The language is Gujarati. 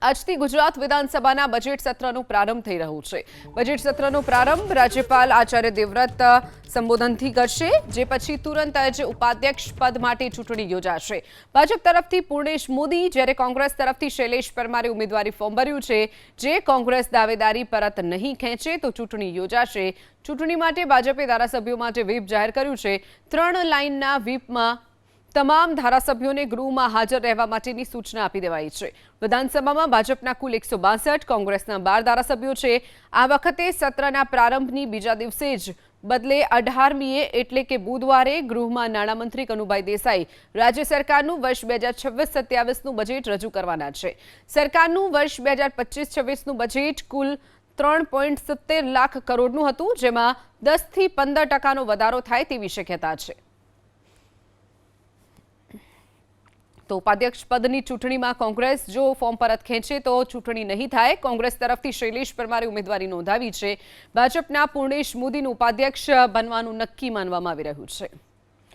આજથી ગુજરાત વિધાનસભાના બજેટ સત્રનો પ્રારંભ થઈ રહ્યો છે। બજેટ સત્રનો પ્રારંભ રાજ્યપાલ આચાર્ય દેવવ્રત સંબોધનથી કરશે, જે પછી તુરંત જ ઉપાધ્યક્ષ પદ માટે ચૂંટણી યોજાશે। ભાજપ તરફથી પૂર્ણેશ મોદી, જ્યારે કોંગ્રેસ તરફથી શૈલેષ પરમારે ઉમેદવારી ફોર્મ ભર્યું છે। જે કોંગ્રેસ દાવેદારી પરત નહીં ખેંચે તો ચૂંટણી યોજાશે। ચૂંટણી માટે ભાજપે ધારાસભ્યો માટે વ્હીપ જાહેર કર્યું છે। 3 લાઇનના વ્હીપમાં તમામ ધારાસભ્યોને ગૃહમાં હાજર રહેવા માટેની સૂચના આપી દેવાઈ છે। વિધાનસભામાં ભાજપના કુલ 162, કોંગ્રેસના 12 ધારાસભ્યો છે। આ વખતે સત્રના પ્રારંભની બીજા દિવસે જ બદલે 18મીએ એટલે કે બુધવારે ગૃહમાં નાણામંત્રી કનુભાઈ દેસાઈ રાજ્ય સરકારનું વર્ષ 2026-27નું બજેટ રજૂ કરવાના છે। સરકારનું વર્ષ 2025-26નું બજેટ કુલ 3.70 લાખ કરોડનું હતું, જેમાં 10 થી 15% વધારો થાય તેવી શક્યતા છે। તો ઉપાધ્યક્ષ પદની ચૂંટણીમાં કોંગ્રેસ જો ફોર્મ પરત ખેંચે તો ચૂંટણી નહીં થાય। કોંગ્રેસ તરફથી શૈલેષ પરમારે ઉમેદવારી નોંધાવી છે। ભાજપના પૂર્ણેશ મોદીનું ઉપાધ્યક્ષ બનવાનું નક્કી માનવામાં આવી રહ્યું છે।